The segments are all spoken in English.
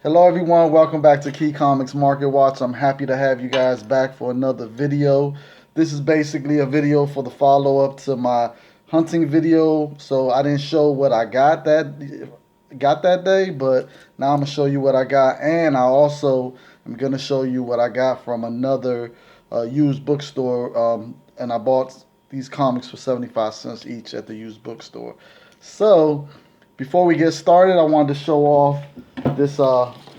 Hello everyone, welcome back to Key Comics Market Watch. I'm happy to have you guys back for another video. This is basically a video for the follow-up to my hunting video. So I didn't show what I got that day, but now I'm gonna show you what I got, and I also am gonna show you what I got from another used bookstore. And I bought these comics for 75 cents each at the used bookstore. So before we get started, I wanted to show off this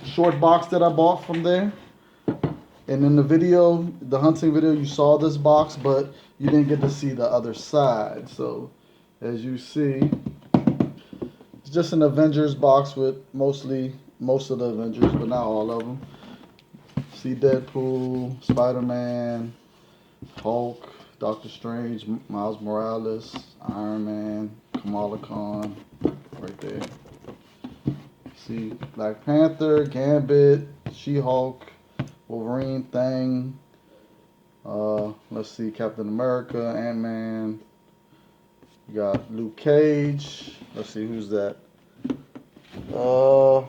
short box that I bought from there. And in the video, the hunting video, you saw this box, but you didn't get to see the other side. So as you see, it's just an Avengers box with most of the Avengers, but not all of them. See Deadpool, Spider-Man, Hulk, Doctor Strange, Miles Morales, Iron Man, Kamala Khan, right there. See Black Panther, Gambit, She-Hulk, Wolverine, Thing. Let's see, Captain America, Ant-Man. You got Luke Cage. Let's see, who's that? Uh,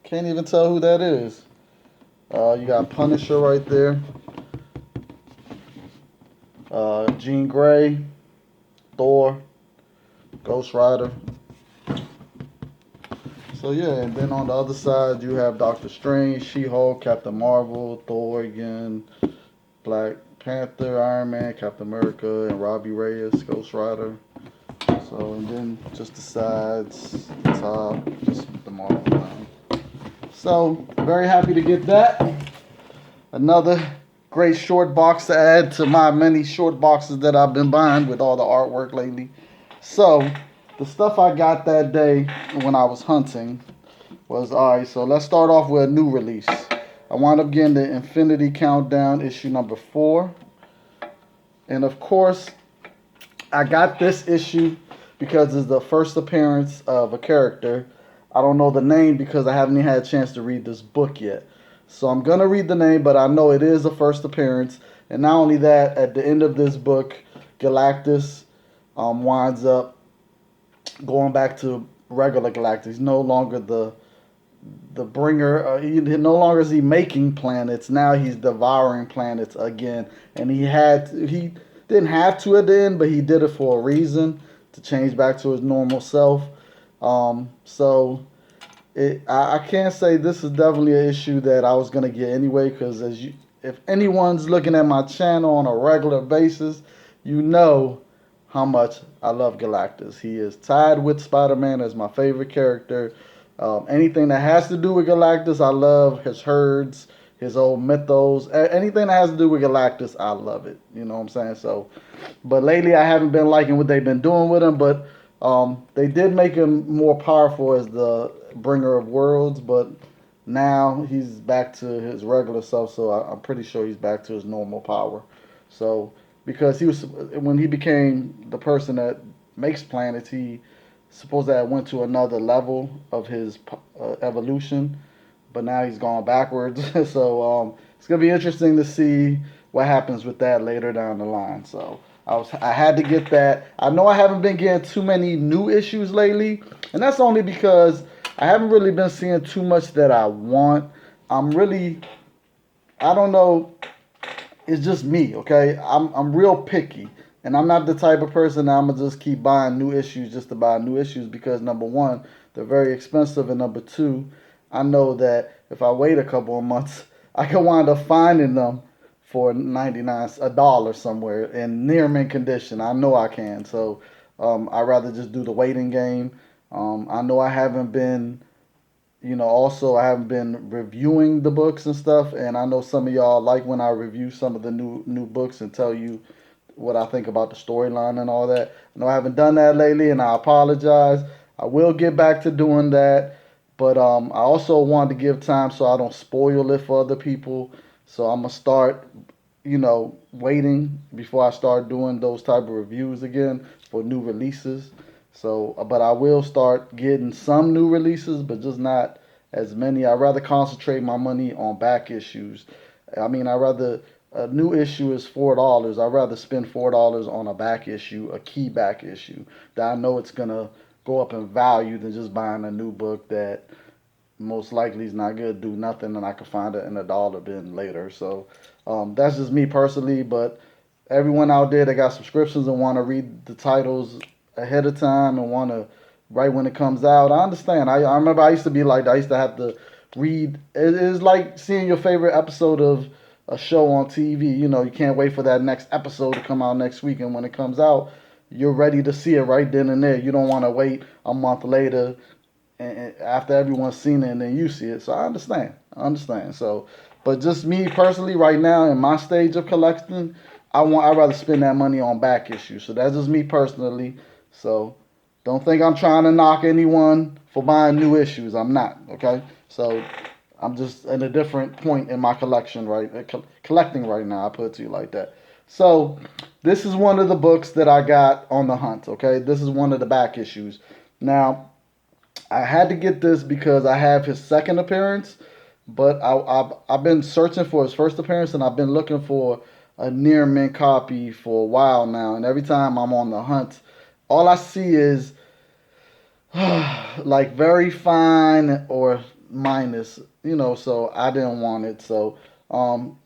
can't even tell who that is. You got Punisher right there. Jean Grey, Thor, Ghost Rider. So yeah, and then on the other side you have Doctor Strange, She-Hulk, Captain Marvel, Thor again, Black Panther, Iron Man, Captain America, and Robbie Reyes, Ghost Rider. So and then just the sides, the top, just the Marvel line. So very happy to get that. Another great short box to add to my many short boxes that I've been buying with all the artwork lately. So the stuff I got that day when I was hunting was, alright, so let's start off with a new release. I wound up getting the Infinity Countdown issue number 4. And of course, I got this issue because it's the first appearance of a character. I don't know the name because I haven't even had a chance to read this book yet. So I'm going to read the name, but I know it is a first appearance. And not only that, at the end of this book, Galactus winds up going back to regular Galactus. He's no longer the bringer. He no longer is he making planets. Now he's devouring planets again. And he didn't have to at the end, but he did it for a reason, to change back to his normal self. So I can't say this is definitely an issue that I was gonna get anyway, because if anyone's looking at my channel on a regular basis, you know how much I love Galactus. He is tied with Spider-Man as my favorite character. Anything that has to do with Galactus, I love. His herds, his old mythos, anything that has to do with Galactus, I love it. You know what I'm saying? So, but lately I haven't been liking what they've been doing with him. But they did make him more powerful as the bringer of worlds. But now he's back to his regular self. So I'm pretty sure he's back to his normal power. So because when he became the person that makes planets, he supposed to have went to another level of his evolution, but now he's gone backwards. So it's gonna be interesting to see what happens with that later down the line. So I had to get that. I know I haven't been getting too many new issues lately, and that's only because I haven't really been seeing too much that I want. I don't know, it's just me, okay? I'm real picky. And I'm not the type of person that I'm gonna just keep buying new issues just to buy new issues, because number one, they're very expensive, and number two, I know that if I wait a couple of months, I can wind up finding them for 99 a dollar somewhere in near mint condition. I know I can. So I'd rather just do the waiting game. I know I haven't been, also I haven't been reviewing the books and stuff, and I know some of y'all like when I review some of the new books and tell you what I think about the storyline and all that. I know I haven't done that lately, and I apologize. I will get back to doing that, but I also want to give time so I don't spoil it for other people. So I'm gonna start, waiting before I start doing those type of reviews again for new releases. So, but I will start getting some new releases, but just not as many. I'd rather concentrate my money on back issues. I mean, I rather a new issue is $4. I'd rather spend $4 on a back issue, a key back issue that I know it's gonna go up in value than just buying a new book that most likely is not gonna do nothing, and I can find it in a dollar bin later. So that's just me personally, but everyone out there that got subscriptions and want to read the titles ahead of time and want to right when it comes out, I understand. I remember I used to be like that. I used to have to read. It is like seeing your favorite episode of a show on TV. You know, you can't wait for that next episode to come out next week, and when it comes out, you're ready to see it right then and there. You don't want to wait a month later and after everyone's seen it and then you see it. So I understand. I understand. So, but just me personally, right now in my stage of collecting, I'd rather spend that money on back issues. So that's just me personally. So don't think I'm trying to knock anyone for buying new issues. I'm not. Okay. So I'm just in a different point in my collection, right? Collecting right now. I put it to you like that. So this is one of the books that I got on the hunt. Okay. This is one of the back issues. Now I had to get this because I have his second appearance, but I've been searching for his first appearance, and I've been looking for a near mint copy for a while now. And every time I'm on the hunt, all I see is like very fine or minus, you know. So I didn't want it. So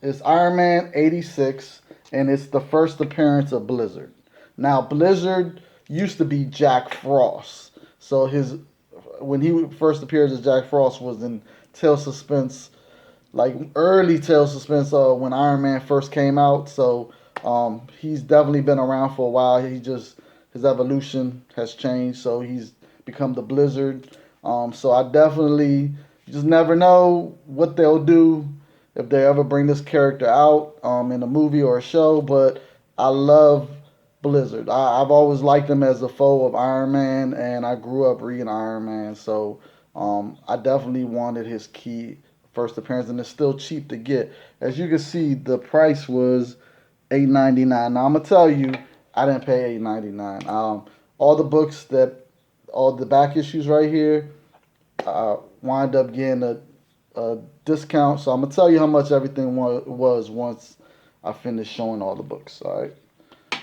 it's Iron Man 86, and it's the first appearance of Blizzard. Now Blizzard used to be Jack Frost, so his when he first appeared as Jack Frost was in Tale Suspense, like early Tale Suspense when Iron Man first came out. So he's definitely been around for a while. His evolution has changed, so he's become the Blizzard. So I definitely just never know what they'll do if they ever bring this character out in a movie or a show. But I love Blizzard. I've always liked him as a foe of Iron Man, and I grew up reading Iron Man, so I definitely wanted his key first appearance, and it's still cheap to get. As you can see, the price was $8.99. Now I'm gonna tell you, I didn't pay $8.99. All the books all the back issues right here, wind up getting a discount. So I'm gonna tell you how much everything was once I finished showing all the books. All right.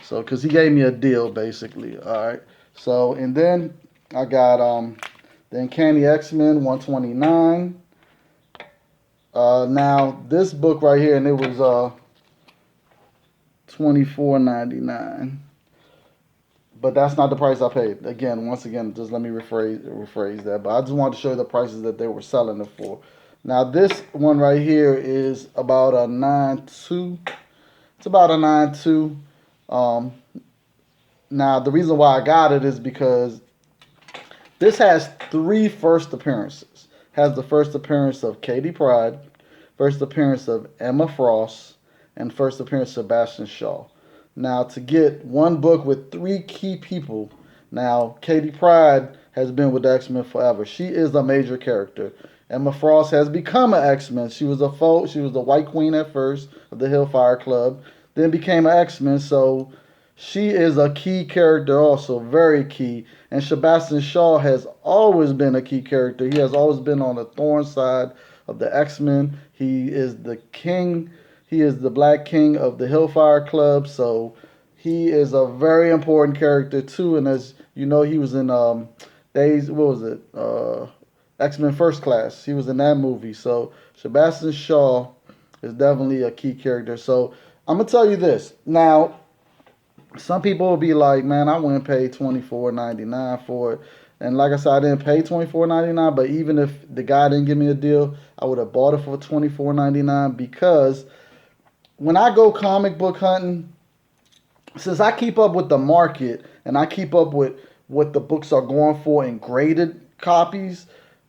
So, because he gave me a deal, basically. All right. So, and then I got the Uncanny X-Men 129. Now, this book right here, and it was $24.99. But that's not the price I paid. Once again, just let me rephrase that. But I just wanted to show you the prices that they were selling it for. Now, this one right here is about a 9.2. It's about a 9.2. Now, the reason why I got it is because this has 3 first appearances. Has the first appearance of Kitty Pryde, first appearance of Emma Frost, and first appearance of Sebastian Shaw. Now, to get one book with 3 key people, now Kitty Pryde has been with the X-Men forever. She is a major character. Emma Frost has become an X-Men. She was a foe. She was the White Queen at first of the Hellfire Club, then became an X-Men. So she is a key character also, very key. And Sebastian Shaw has always been a key character. He has always been on the thorn side of the X-Men. He is the king. He is the Black King of the Hellfire Club. So he is a very important character too. And as you know, he was in X-Men First Class. He was in that movie. So Sebastian Shaw is definitely a key character. So I'm gonna tell you this. Now, some people will be like, man, I wouldn't pay $24.99 for it. And like I said, I didn't pay $24.99, but even if the guy didn't give me a deal, I would have bought it for $24.99 because when I go comic book hunting, since I keep up with the market and I keep up with what the books are going for in graded copies,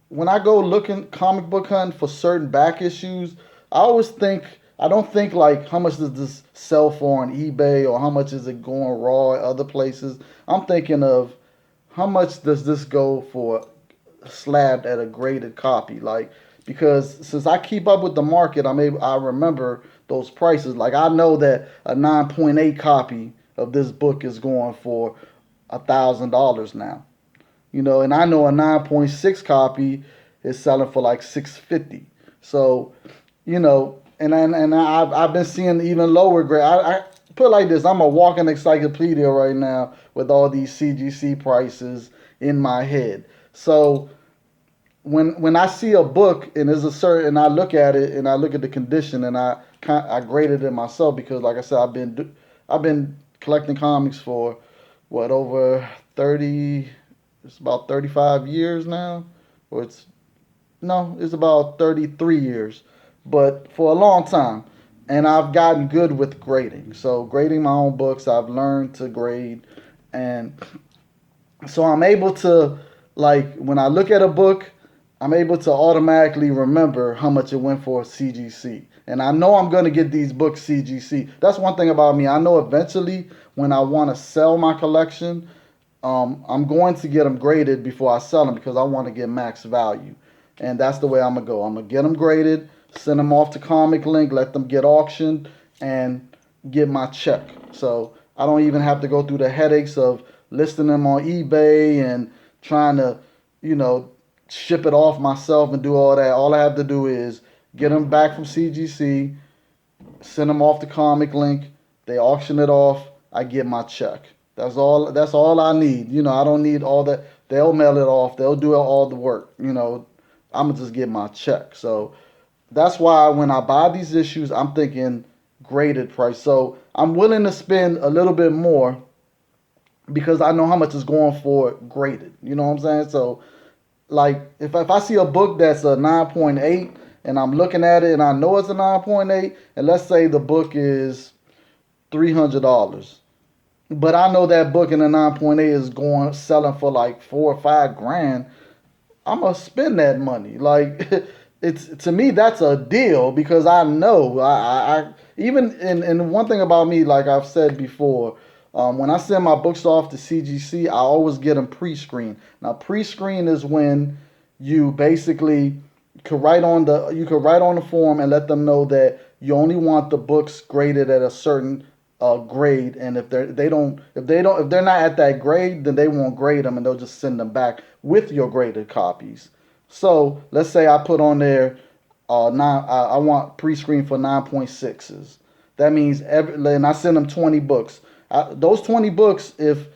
when I go looking comic book hunting for certain back issues, I don't think like how much does this sell for on eBay or how much is it going raw at other places. I'm thinking of how much does this go for slabbed at a graded copy, like, because since I keep up with the market, I remember those prices. Like I know that a 9.8 copy of this book is going for $1,000 now, you know, and I know a 9.6 copy is selling for like $650. So, you know, and I've been seeing even lower grade. I put it like this: I'm a walking encyclopedia right now with all these CGC prices in my head. So when I see a book and there's a certain, and I look at it and I look at the condition and I graded it myself because, like I said, I've been collecting comics for what, over 30, it's about 35 years now, or it's no, it's about 33 years, but for a long time. And I've gotten good with grading. So, grading my own books, I've learned to grade. And so, I'm able to, like, when I look at a book, I'm able to automatically remember how much it went for CGC. And I know I'm going to get these books CGC. That's one thing about me. I know eventually when I want to sell my collection, I'm going to get them graded before I sell them because I want to get max value. And that's the way I'm going to go. I'm going to get them graded, send them off to Comic Link, let them get auctioned, and get my check. So I don't even have to go through the headaches of listing them on eBay and trying to, you know, ship it off myself and do all that. All I have to do is get them back from CGC, send them off to Comic Link, they auction it off, I get my check. That's all I need. You know, I don't need all that. They'll mail it off, they'll do all the work. You know, I'm gonna just get my check. So that's why when I buy these issues, I'm thinking graded price. So I'm willing to spend a little bit more because I know how much it's going for graded. You know what I'm saying? So like if I see a book that's a 9.8 and I'm looking at it and I know it's a 9.8, and let's say the book is $300, but I know that book in a 9.8 is going selling for like 4 or 5 grand, I'm gonna spend that money. Like it's, to me, that's a deal because I know I even, and one thing about me, like I've said before, when I send my books off to CGC, I always get them pre-screened. Now, pre-screen is when you basically could write on the form and let them know that you only want the books graded at a certain grade, and if they're not at that grade, then they won't grade them and they'll just send them back with your graded copies. So let's say I put on there I want pre-screen for 9.6s. That means and I send them 20 books. Those 20 books, if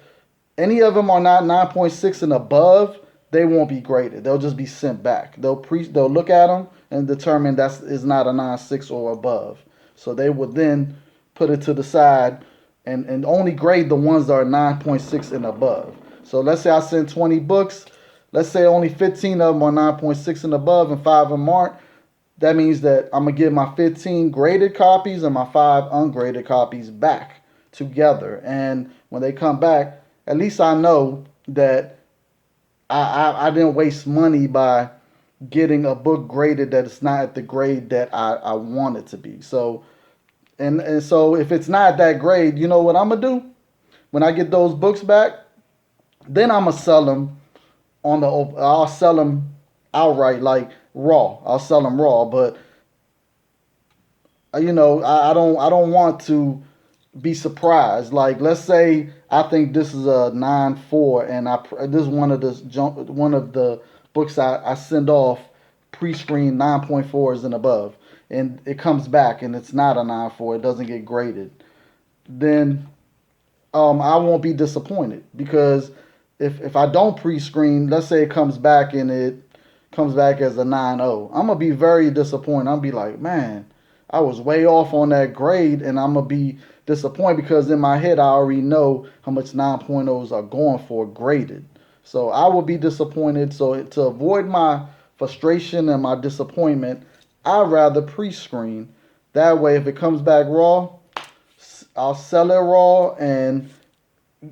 any of them are not 9.6 and above, they won't be graded. They'll just be sent back. They'll look at them and determine that is not a 9.6 or above. So they would then put it to the side and only grade the ones that are 9.6 and above. So let's say I send 20 books. Let's say only 15 of them are 9.6 and above and 5 of them aren't. That means that I'm going to give my 15 graded copies and my 5 ungraded copies back together. And when they come back, at least I know that I didn't waste money by getting a book graded that it's not at the grade that I want it to be. So and so if it's not that grade, you know what I'm gonna do? When I get those books back, then I'm gonna sell them I'll sell them outright, like raw. I'll sell them raw, but you know, I don't want to be surprised. Like, let's say I think this is a 9.4, and this is one of the books I send off pre-screen 9.4s and above, and it comes back and it's not a 9.4. It doesn't get graded. Then I won't be disappointed because if I don't pre-screen, let's say it comes back and it comes back as a 9.0, I'm gonna be very disappointed. I'll be like, man, I was way off on that grade, and I'm gonna be disappointed because in my head I already know how much 9.0s are going for graded. So I will be disappointed. So to avoid my frustration and my disappointment, I'd rather pre-screen. That way, if it comes back raw, I'll sell it raw and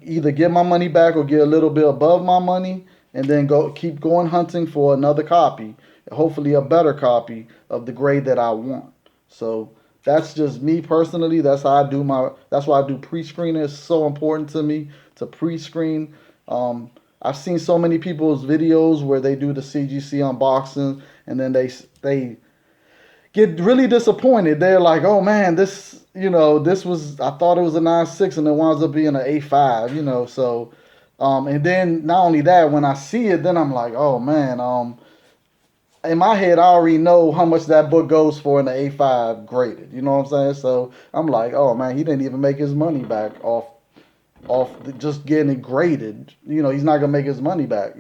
either get my money back or get a little bit above my money, and then keep going hunting for another copy, hopefully a better copy of the grade that I want. So that's just me personally. That's why I do pre-screening. It's so important to me to pre-screen. I've seen so many people's videos where they do the CGC unboxing and then they get really disappointed. They're like, oh man, this was, I thought it was a 9.6 and it winds up being an 8.5, so and then not only that, when I see it, then I'm like, oh man, in my head, I already know how much that book goes for in the A5 graded. You know what I'm saying? So I'm like, oh man, he didn't even make his money back off just getting it graded. He's not gonna make his money back.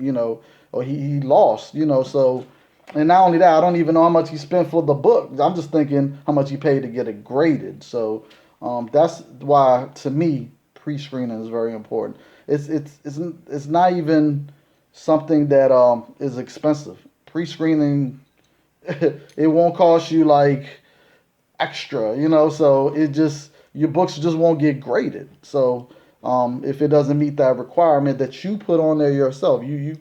or he lost, so. And not only that, I don't even know how much he spent for the book. I'm just thinking how much he paid to get it graded. So that's why, to me, pre-screening is very important. It's not even something that is expensive. Pre-screening, it won't cost you like extra, so it just, your books just won't get graded. So if it doesn't meet that requirement that you put on there yourself, you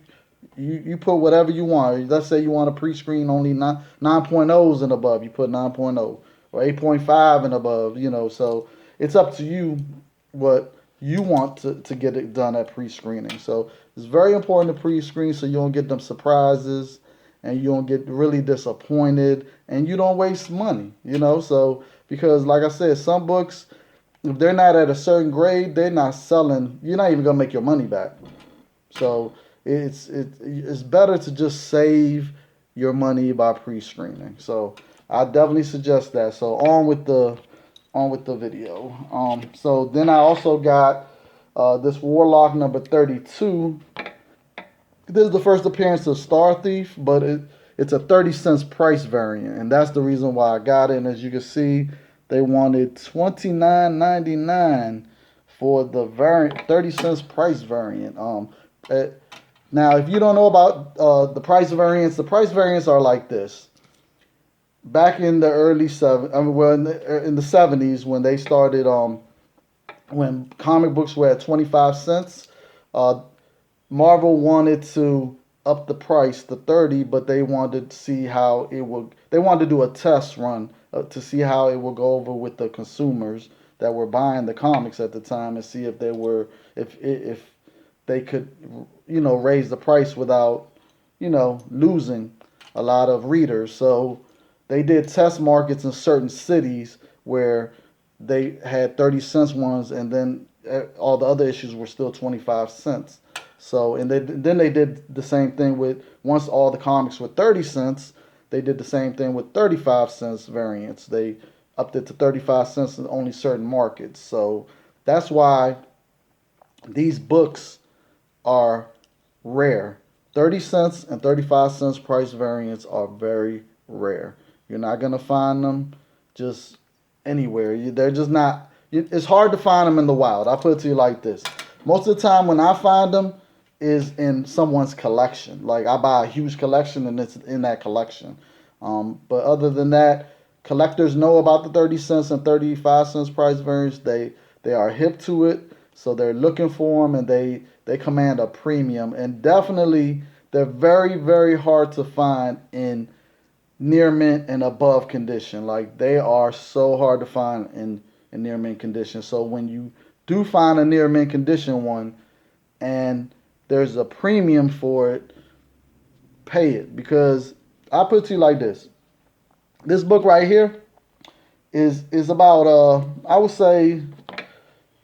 put whatever you want. Let's say you want to pre-screen only 9.0s and above, you put 9.0, or 8.5 and above, so it's up to you what you want to get it done at pre-screening. So it's very important to pre-screen so you don't get them surprises and you don't get really disappointed and you don't waste money, so because like I said, some books, if they're not at a certain grade, they're not selling, you're not even gonna make your money back. So it's better to just save your money by pre-screening. So I definitely suggest that. So on with the video. So then I also got this Warlock number 32. This is the first appearance of Star Thief, but it's a 30 cents price variant, and that's the reason why I got it. And as you can see, they wanted $29.99 for the variant, 30 cents price variant. Now, if you don't know about the price variants are like this. Back in the early in the 70s, when they started, when comic books were at 25 cents, Marvel wanted to up the price to 30, but they wanted to see how it would. They wanted to do a test run to see how it would go over with the consumers that were buying the comics at the time, and see if if they could, raise the price without, losing a lot of readers. So they did test markets in certain cities where they had 30 cents ones, and then all the other issues were still 25 cents. So, and then they did the same thing with, once all the comics were 30 cents, they did the same thing with 35 cents variants. They upped it to 35 cents in only certain markets. So that's why these books are rare. 30 cents and 35 cents price variants are very rare. You're not going to find them just anywhere. They're just not, it's hard to find them in the wild. I'll put it to you like this. Most of the time when I find them is in someone's collection. Like I buy a huge collection and it's in that collection. But other than that, collectors know about the 30 cents and 35 cents price variants. They are hip to it. So they're looking for them, and they command a premium. And definitely they're very, very hard to find in near mint and above condition. Like they are so hard to find in near mint condition. So when you do find a near mint condition one and there's a premium for it, pay it. Because I put it to you like this. This book right here is about I would say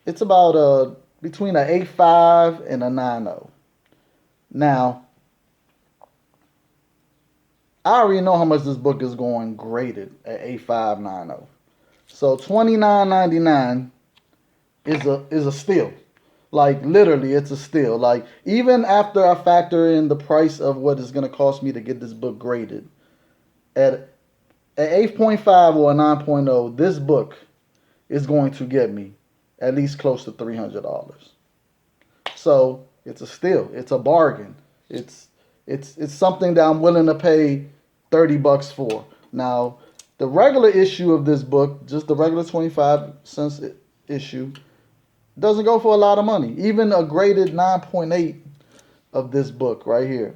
it's about between an 8.5 and a 9.0. Now, I already know how much this book is going graded at 8.5, 9.0. So $29.99 is a steal. Like literally, it's a steal. Like even after I factor in the price of what it's gonna cost me to get this book graded, at 8.5 or a 9.0, this book is going to get me at least close to $300. So it's a steal. It's a bargain. It's something that I'm willing to pay $30 for. Now, the regular issue of this book, just the regular 25 cents issue, doesn't go for a lot of money. Even a graded 9.8 of this book right here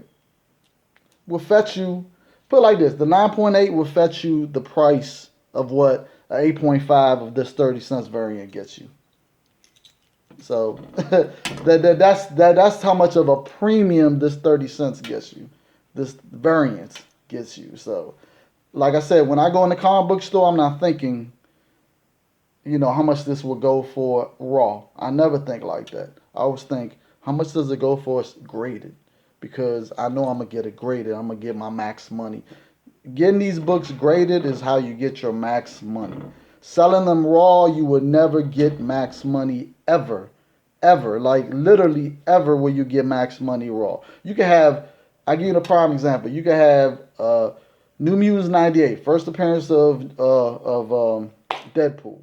will fetch you, put it like this, the 9.8 will fetch you the price of what an 8.5 of this 30 cents variant gets you. So that's how much of a premium this 30 cents gets you. This variant gets you. So like I said, when I go in the comic book store, I'm not thinking, how much this will go for raw. I never think like that. I always think, how much does it go for graded? Because I know I'm going to get it graded. I'm going to get my max money. Getting these books graded is how you get your max money. Selling them raw, you would never get max money ever. Ever. Like literally ever will you get max money raw. You can have I give you a prime example. You can have New Mutants '98, first appearance of Deadpool.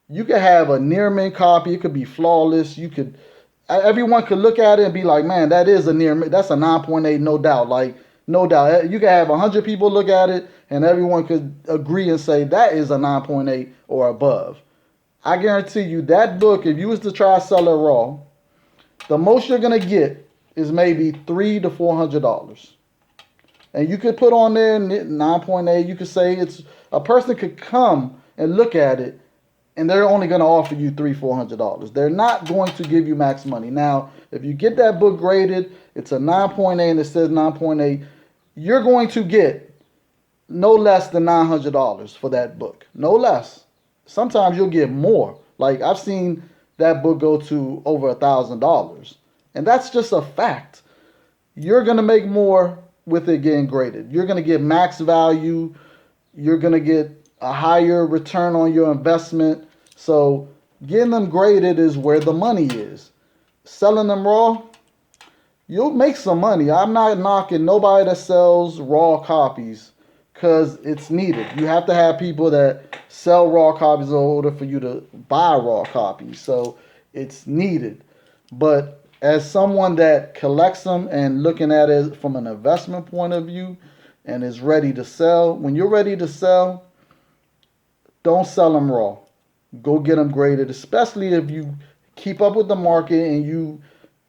You could have a near mint copy. It could be flawless. You could everyone could look at it and be like, man, that is a near mint. That's a 9.8, no doubt. Like no doubt. You could have 100 people look at it and everyone could agree and say that is a 9.8 or above. I guarantee you that book, if you was to try to sell it raw, the most you're gonna get is maybe $300 to $400. And you could put on there 9.8. You could say it's a person could come and look at it, and they're only going to offer you $300-400. They're not going to give you max money. Now, if you get that book graded, it's a 9.8 and it says 9.8. You're going to get no less than $900 for that book. No less. Sometimes you'll get more. Like I've seen that book go to over $1,000, and that's just a fact. You're going to make more with it getting graded. You're going to get max value. You're going to get a higher return on your investment. So getting them graded is where the money is. Selling them raw, you'll make some money. I'm not knocking nobody that sells raw copies because it's needed. You have to have people that sell raw copies in order for you to buy raw copies. So it's needed. But as someone that collects them and looking at it from an investment point of view and is ready to sell, when you're ready to sell, don't sell them raw. Go get them graded, especially if you keep up with the market and you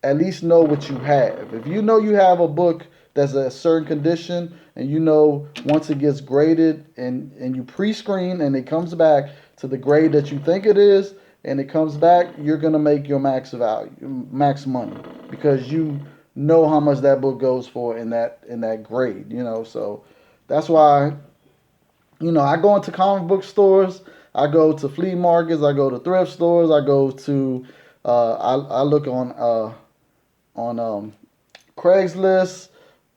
at least know what you have. If you know you have a book that's a certain condition and you know once it gets graded and you pre-screen and it comes back to the grade that you think it is, and it comes back, you're gonna make your max value, max money, because you know how much that book goes for in that grade. So that's why I go into comic book stores, I go to flea markets, I go to thrift stores, I go to I look on Craigslist,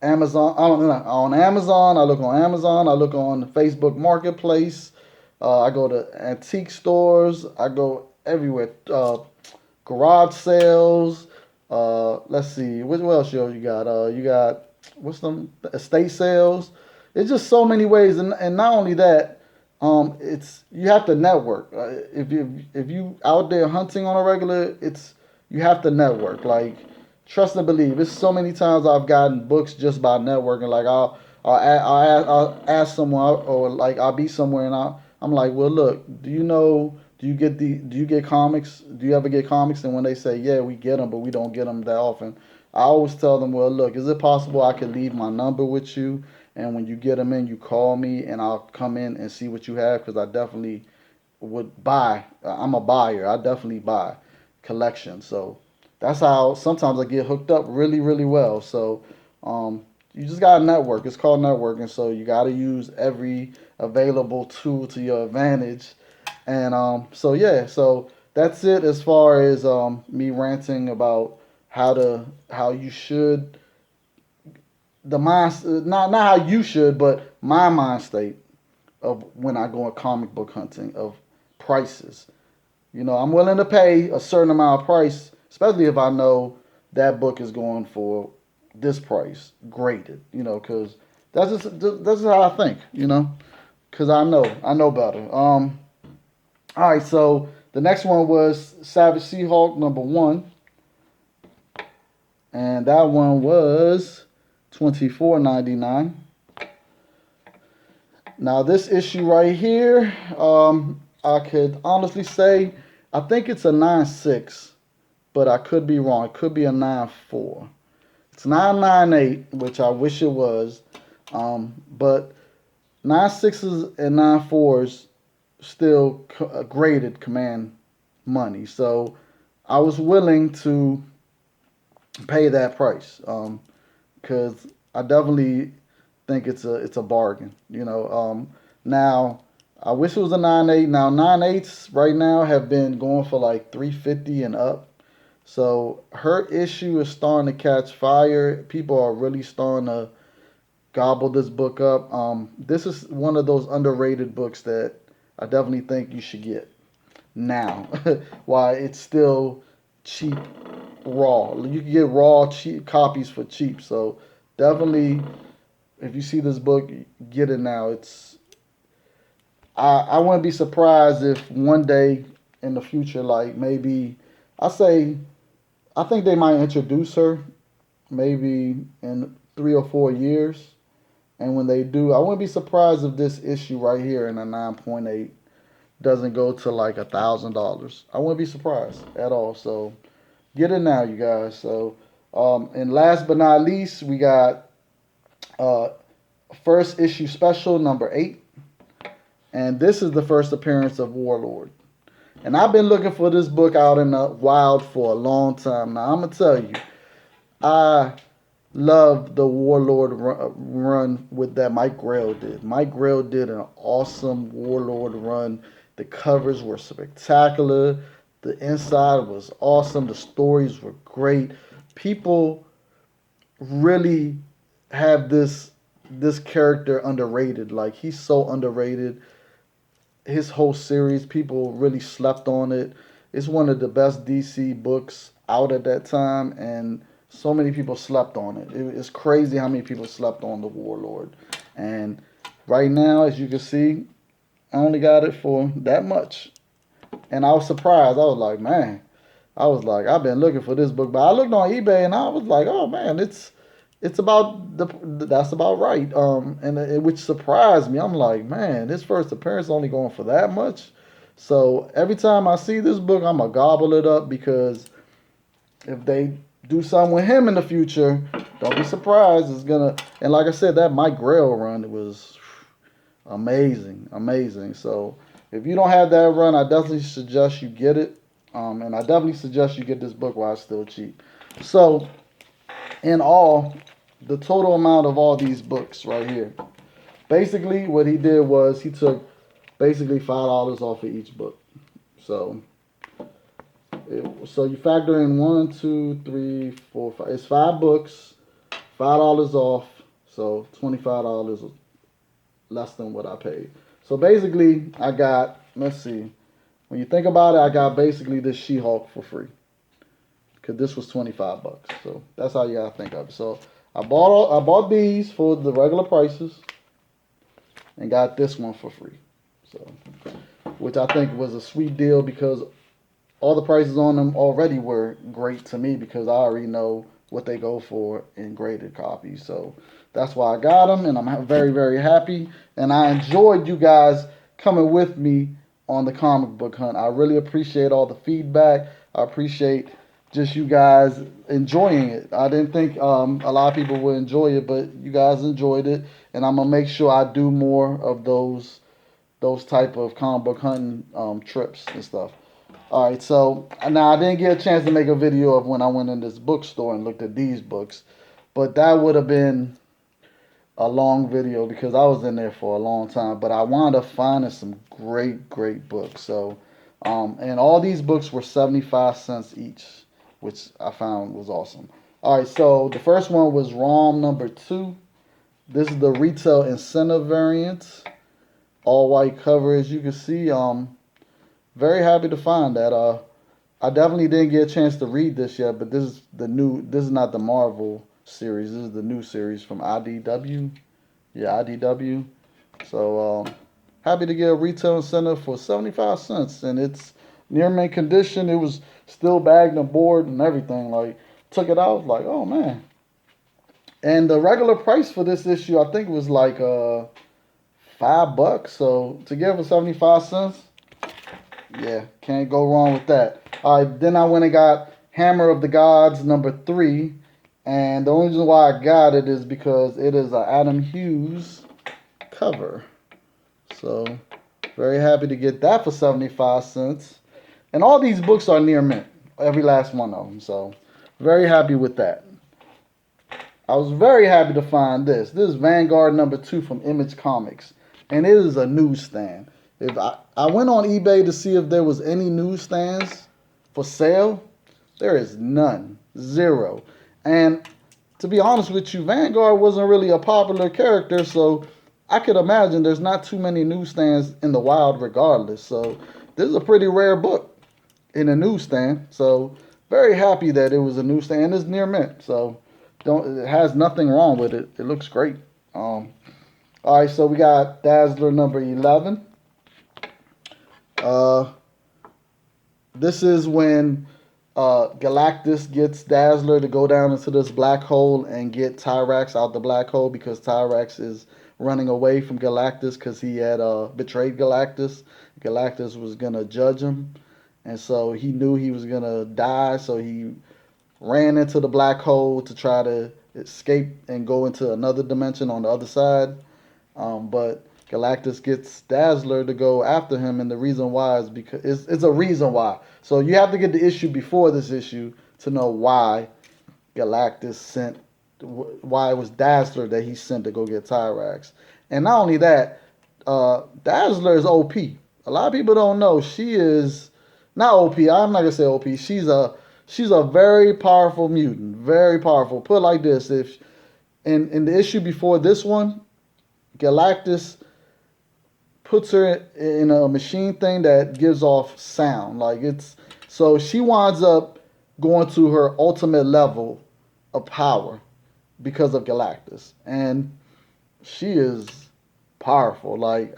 Amazon, on Amazon. I look on Amazon. I look on Facebook Marketplace. I go to antique stores. I go everywhere. Garage sales. Let's see. What else you got? You got what's them estate sales. It's just so many ways, and not only that, it's you have to network. If you out there hunting on a regular, you have to network. Like trust and believe. It's so many times I've gotten books just by networking. Like I'll ask someone, or like I'll be somewhere and I'm like, well, look, do you get comics? Do you ever get comics? And when they say, yeah, we get them, but we don't get them that often, I always tell them, well, look, is it possible I could leave my number with you? And when you get them in, you call me and I'll come in and see what you have, because I definitely would buy. I'm a buyer. I definitely buy collections. So that's how sometimes I get hooked up really, really well. So you just got to network. It's called networking. So you got to use every available tool to your advantage. And so that's it as far as me ranting about how you should the mind not how you should, but my mind state of when I go comic book hunting of prices. I'm willing to pay a certain amount of price, especially if I know that book is going for this price, graded. Because that's just how I think. Because I know better. All right, so the next one was Savage Seahawk #1, and that one was $24.99. Now this issue right here, I could honestly say I think it's a 9.6, but I could be wrong. It could be a 9.4. It's 9.98, which I wish it was, but 9.6s and 9.4s still graded command money. So I was willing to pay that price because I definitely think it's a bargain. Now I wish it was a 9.8. Now 9.8s right now have been going for like $350 and up. So her issue is starting to catch fire. People are really starting to gobble this book up. This is one of those underrated books that I definitely think you should get now. Why it's still cheap raw. You can get raw cheap copies for cheap. So definitely, if you see this book, get it now. I wouldn't be surprised if one day in the future, like maybe I say I think they might introduce her maybe in 3 or 4 years. And when they do, I wouldn't be surprised if this issue right here in a 9.8 doesn't go to like $1,000. I wouldn't be surprised at all. So get it now, you guys. So and last but not least, we got uh, first issue special number 8, and this is the first appearance of Warlord. And I've been looking for this book out in the wild for a long time. Now I'm gonna tell you, I love the Warlord run with that Mike Grail did. Mike Grail did an awesome Warlord run. The covers were spectacular. The inside was awesome. The stories were great. People really have this character underrated. Like, he's so underrated. His whole series, people really slept on it. It's one of the best DC books out at that time, and so many people slept on it. It's crazy how many people slept on the Warlord. And right now, as you can see, I only got it for that much. And I was surprised. I was like, man, I've been looking for this book. But I looked on eBay and I was like, oh man, it's about that's about right. Which surprised me. I'm like, man, this first appearance only going for that much. So every time I see this book, I'm gonna gobble it up, because if they do something with him in the future, don't be surprised. It's gonna, and like I said, that Mike Grail run was amazing, amazing. So if you don't have that run, I definitely suggest you get it. And I definitely suggest you get this book while it's still cheap. So in all, the total amount of all these books right here, basically what he did was he took basically $5 off of each book. So so you factor in 1, 2, 3, 4, 5. It's 5 books, $5 off, so $25 less than what I paid. So basically, I got, let's see, when you think about it, I got basically this She-Hulk for free, because this was $25. So that's how you gotta think of it. So I bought these for the regular prices, and got this one for free. So, which I think was a sweet deal, because all the prices on them already were great to me, because I already know what they go for in graded copies. So that's why I got them, and I'm very, very happy. And I enjoyed you guys coming with me on the comic book hunt. I really appreciate all the feedback. I appreciate just you guys enjoying it. I didn't think a lot of people would enjoy it, but you guys enjoyed it, and I'm gonna make sure I do more of those type of comic book hunting trips and stuff. All right, so now I didn't get a chance to make a video of when I went in this bookstore and looked at these books, but that would have been a long video, because I was in there for a long time. But I wound up finding some great, great books. So, and all these books were 75 cents each, which I found was awesome. All right, so the first one was ROM number 2. This is the retail incentive variant, all white cover, as you can see. Very happy to find that. I definitely didn't get a chance to read this yet, but this is the new. This is not the Marvel series. This is the new series from IDW. Yeah, IDW. So happy to get a retail incentive for 75 cents, and it's near mint condition. It was still bagged and board and everything. Like, took it out, like, oh man. And the regular price for this issue, I think, was like $5. So to get it for 75 cents. Yeah, can't go wrong with that. All right, then I went and got Hammer of the Gods number 3. And the only reason why I got it is because it is an Adam Hughes cover. So, very happy to get that for 75 cents. And all these books are near mint. Every last one of them. So, very happy with that. I was very happy to find this. This is Vanguard number 2 from Image Comics. And it is a newsstand. If I went on eBay to see if there was any newsstands for sale, there is none. Zero. And to be honest with you, Vanguard wasn't really a popular character, so I could imagine there's not too many newsstands in the wild regardless. So this is a pretty rare book in a newsstand. So very happy that it was a newsstand. It's near mint. So it has nothing wrong with it. It looks great. All right, so we got Dazzler number 11. Uh, this is when Galactus gets Dazzler to go down into this black hole and get Tyrax out the black hole because Tyrax is running away from Galactus because he had betrayed Galactus. Galactus was gonna judge him, and so he knew he was gonna die. So he ran into the black hole to try to escape and go into another dimension on the other side. But Galactus gets Dazzler to go after him, and the reason why is because it's a reason why. So you have to get the issue before this issue to know why Galactus sent, why it was Dazzler that he sent to go get Tyrax. And not only that, Dazzler is OP. A lot of people don't know she is not OP. I'm not gonna say OP. She's a very powerful mutant, very powerful. Put it like this: if in the issue before this one, Galactus puts her in a machine thing that gives off sound. Like it's so she winds up going to her ultimate level of power because of Galactus, and she is powerful. Like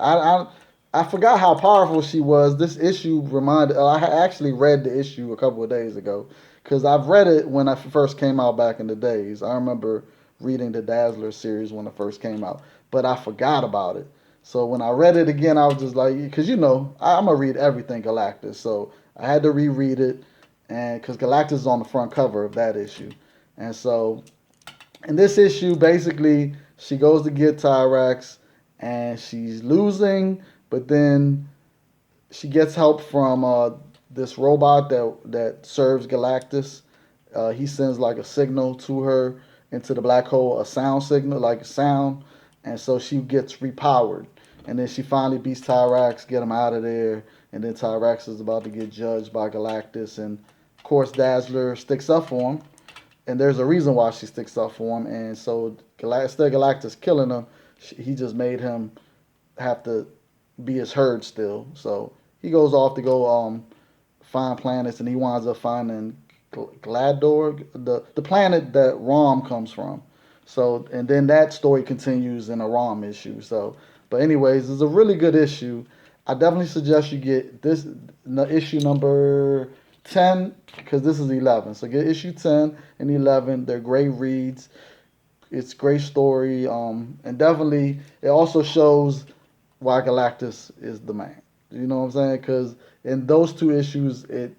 I forgot how powerful she was. This issue reminded. I actually read the issue a couple of days ago because I've read it when I first came out back in the days. I remember reading the Dazzler series when it first came out, but I forgot about it. So when I read it again, I was just like, because I'm gonna read everything Galactus, so I had to reread it, and because Galactus is on the front cover of that issue, and so in this issue, basically she goes to get Tyrax, and she's losing, but then she gets help from this robot that serves Galactus. He sends like a signal to her into the black hole, a sound signal, like a sound, and so she gets repowered. And then she finally beats Tyrax, get him out of there, and then Tyrax is about to get judged by Galactus, and of course Dazzler sticks up for him, and there's a reason why she sticks up for him, and so instead of Galactus killing him, he just made him have to be his herd still. So he goes off to go find planets, and he winds up finding Glador, the planet that Rom comes from. So and then that story continues in a Rom issue. So, but anyways, it's a really good issue. I definitely suggest you get this issue number 10 because this is 11. So get issue 10 and 11. They're great reads. It's great story. And definitely it also shows why Galactus is the man. You know what I'm saying? Because in those two issues, it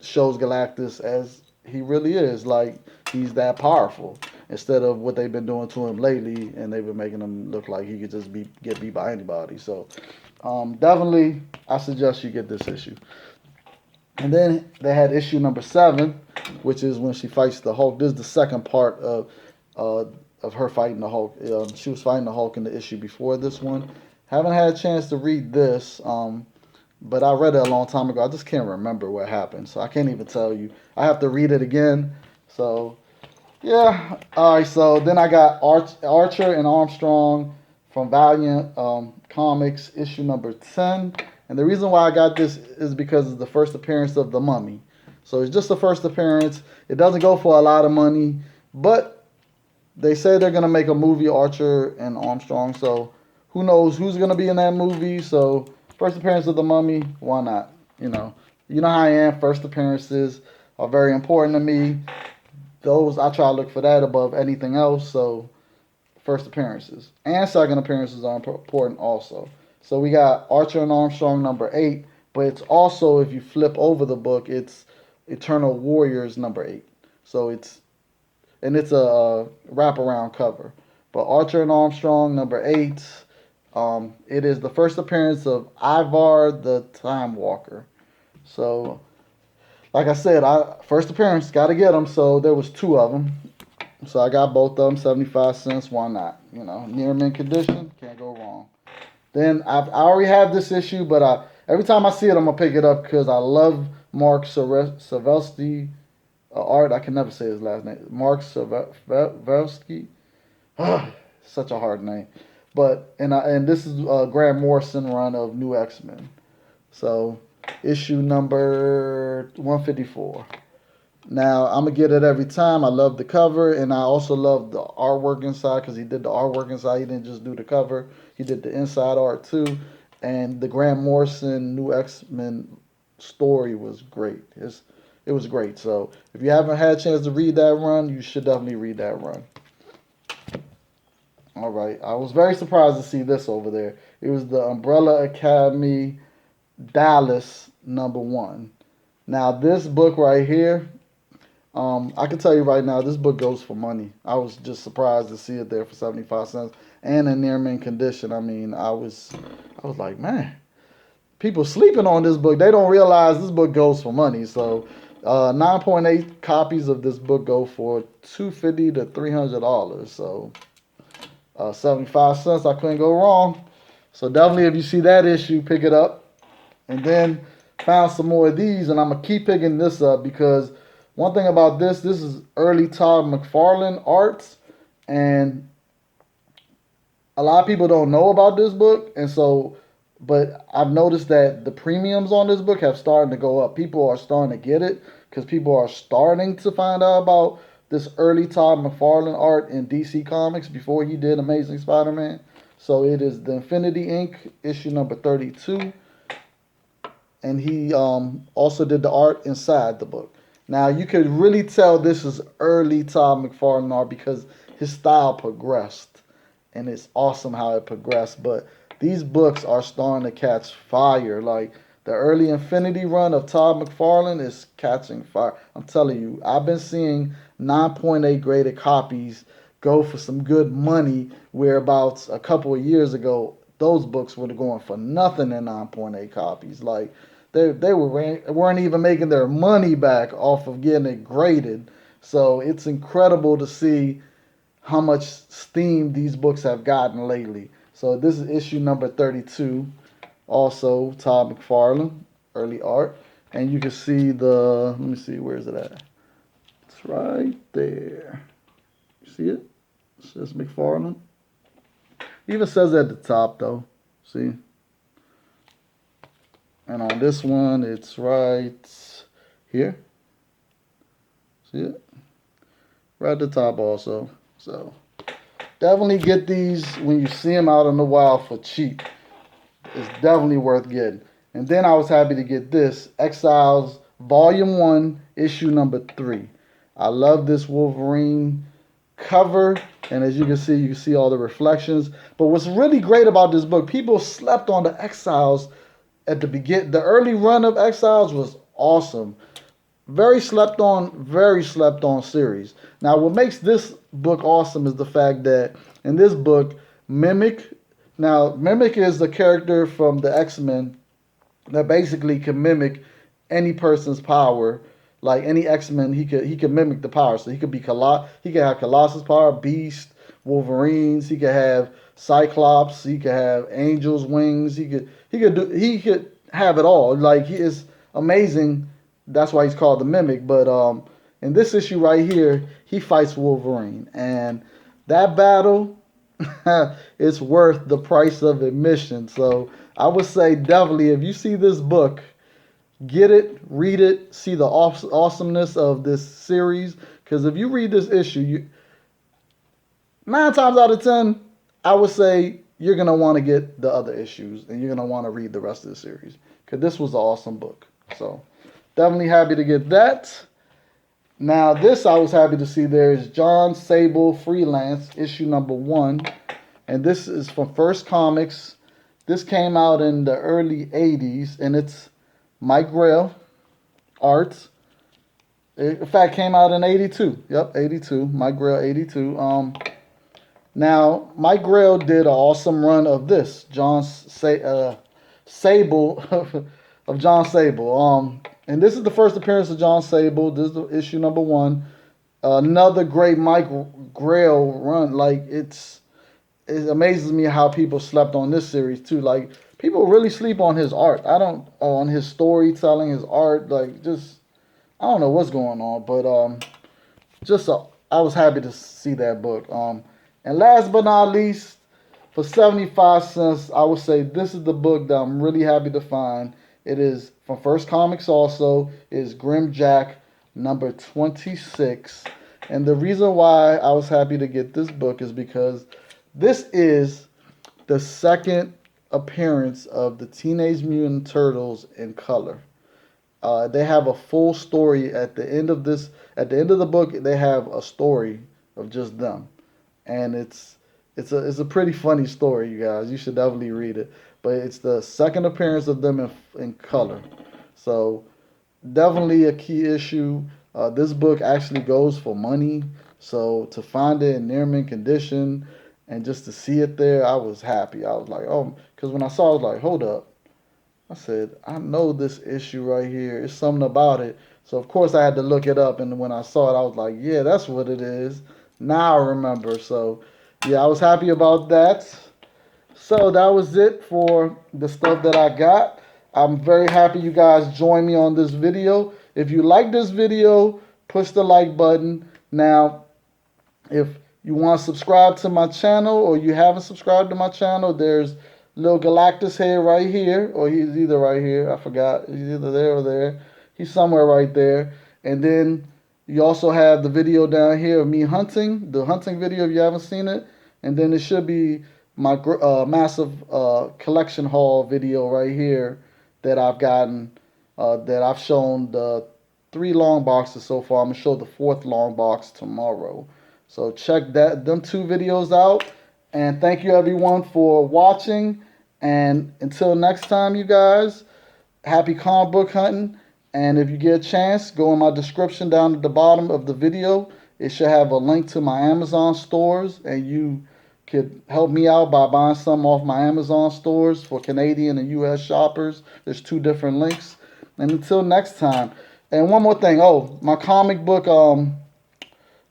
shows Galactus as he really is. Like, he's that powerful. Instead of what they've been doing to him lately, and they've been making him look like he could just get beat by anybody. So, definitely, I suggest you get this issue. And then they had issue number 7, which is when she fights the Hulk. This is the second part of her fighting the Hulk. She was fighting the Hulk in the issue before this one. Haven't had a chance to read this, but I read it a long time ago. I just can't remember what happened, so I can't even tell you. I have to read it again. So, yeah. All right, so then I got Archer and Armstrong from Valiant Comics, issue number 10. And the reason why I got this is because it's the first appearance of the Mummy. So it's just the first appearance. It doesn't go for a lot of money, but they say they're going to make a movie, Archer and Armstrong, so who knows who's going to be in that movie. So first appearance of the Mummy, why not? You know how I am. First appearances are very important to me. Those, I try to look for that above anything else. So first appearances and second appearances are important also. So we got Archer and Armstrong number 8, but it's also, if you flip over the book, it's Eternal Warriors number 8. So it's a wraparound cover. But Archer and Armstrong number 8, it is the first appearance of Ivar the Time Walker. So, like I said, first appearance, got to get them. So there was 2 of them. So I got both of them, 75 cents. Why not? Near mint condition, can't go wrong. Then I already have this issue, but every time I see it, I'm gonna pick it up because I love Mark Savelsky art. I can never say his last name. Mark Savelsky. Such a hard name. But and this is Grant Morrison run of New X-Men. So issue number 154. Now, I'm going to get it every time. I love the cover, and I also love the artwork inside because he did the artwork inside. He didn't just do the cover, he did the inside art too. And the Grant Morrison New X-Men story was great. It was great. So if you haven't had a chance to read that run, you should definitely read that run. All right. I was very surprised to see this over there. It was the Umbrella Academy Dallas #1. Now this book right here, I can tell you right now, this book goes for money. I was just surprised to see it there for 75 cents and in near mint condition. I mean, I was like, man, people sleeping on this book. They don't realize this book goes for money. So 9.8 copies of this book go for $250 to $300. So 75 cents, I couldn't go wrong. So definitely, if you see that issue, pick it up. And then found some more of these, and I'm gonna keep picking this up because one thing about this is early Todd McFarlane arts, and a lot of people don't know about this book, and so, but I've noticed that the premiums on this book have started to go up. People are starting to get it because people are starting to find out about this early Todd McFarlane art in DC Comics before he did Amazing Spider-Man. So it is the Infinity Inc. issue number 32. And he also did the art inside the book. Now, you could really tell this is early Todd McFarlane art because his style progressed. And it's awesome how it progressed. But these books are starting to catch fire. Like, the early Infinity run of Todd McFarlane is catching fire. I'm telling you, I've been seeing 9.8 graded copies go for some good money, whereabouts a couple of years ago, those books were going for nothing in 9.8 copies. Like, weren't even making their money back off of getting it graded. So it's incredible to see how much steam these books have gotten lately. So this is issue number 32. Also, Todd McFarlane, early art. And you can see the, let me see, where is it at? It's right there. You see it? It says McFarlane. It even says it at the top, though. See? And on this one, it's right here. See it? Right at the top also. So definitely get these when you see them out in the wild for cheap. It's definitely worth getting. And then I was happy to get this, Exiles Volume 1, issue number 3. I love this Wolverine cover. And as you can see all the reflections. But what's really great about this book, people slept on the Exiles at the beginning. The early run of Exiles was awesome. Very slept on series. Now, what makes this book awesome is the fact that in this book, Mimic is the character from the X-Men that basically can mimic any person's power. Like any X-Men, he could mimic the power. So he could have Colossus power, Beast, Wolverines. He could have Cyclops. He could have Angel's wings. He could have it all. Like, he is amazing. That's why he's called the Mimic. But in this issue right here, he fights Wolverine, and that battle is worth the price of admission. So I would say definitely, if you see this book, get it, read it, see the awesomeness of this series. Because if you read this issue, 9 times out of 10, I would say you're going to want to get the other issues and you're going to want to read the rest of the series. Because this was an awesome book. So definitely happy to get that. Now this I was happy to see there is John Sable Freelance, issue number 1. And this is from First Comics. This came out in the early 80s. And it's Mike Grell art. In fact, came out in 82. Yep, 82. Mike Grell, 82. Now, Mike Grell did an awesome run of this. Sable of John Sable. And this is the first appearance of John Sable. This is the issue number 1. Another great Mike Grell run. Like, it amazes me how people slept on this series too. Like, people really sleep on his art. On his storytelling, his art. Like, just, I don't know what's going on. But I was happy to see that book. And last but not least, for 75 cents, I would say this is the book that I'm really happy to find. It is from First Comics also. It is Grim Jack, number 26. And the reason why I was happy to get this book is because this is the second appearance of the Teenage Mutant Turtles in color. They have a full story at the end of this. At the end of the book, they have a story of just them, and it's a pretty funny story, you guys. You should definitely read it. But it's the second appearance of them in color, so definitely a key issue. This book actually goes for money, so to find it in near mint condition and just to see it there, I was happy. I was like, oh, because when I saw it, I was like, hold up. I said, I know this issue right here. It's something about it. So of course I had to look it up, and when I saw it, I was like, yeah, that's what it is. Now I remember. So yeah, I was happy about that. So that was it for the stuff that I got. I'm very happy you guys joined me on this video. If you like this video, push the like button. Now, if you want to subscribe to my channel or you haven't subscribed to my channel, there's little Galactus head right here, or he's either right here. I forgot. He's either there or there. He's somewhere right there. And then you also have the video down here of me hunting, the hunting video if you haven't seen it. And then it should be my massive collection haul video right here that I've gotten, that I've shown the 3 long boxes so far. I'm going to show the 4th long box tomorrow. So check them 2 videos out. And thank you everyone for watching. And until next time, you guys, happy comic book hunting. And if you get a chance, go in my description down at the bottom of the video. It should have a link to my Amazon stores, and you could help me out by buying some off my Amazon stores for Canadian and US shoppers. There's 2 different links. And until next time. And one more thing. Oh, my comic book,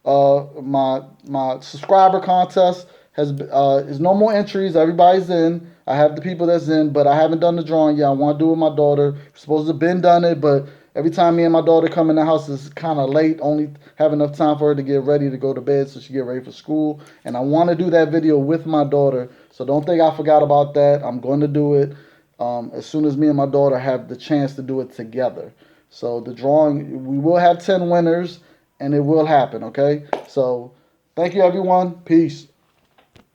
my subscriber contest is no more entries. Everybody's in. I have the people that's in, but I haven't done the drawing yet. I want to do it with my daughter. We're supposed to have been done it, but every time me and my daughter come in the house, it's kind of late. Only have enough time for her to get ready to go to bed so she get ready for school. And I want to do that video with my daughter, so don't think I forgot about that. I'm going to do it as soon as me and my daughter have the chance to do it together. So the drawing, we will have 10 winners, and it will happen, okay? So thank you, everyone. Peace.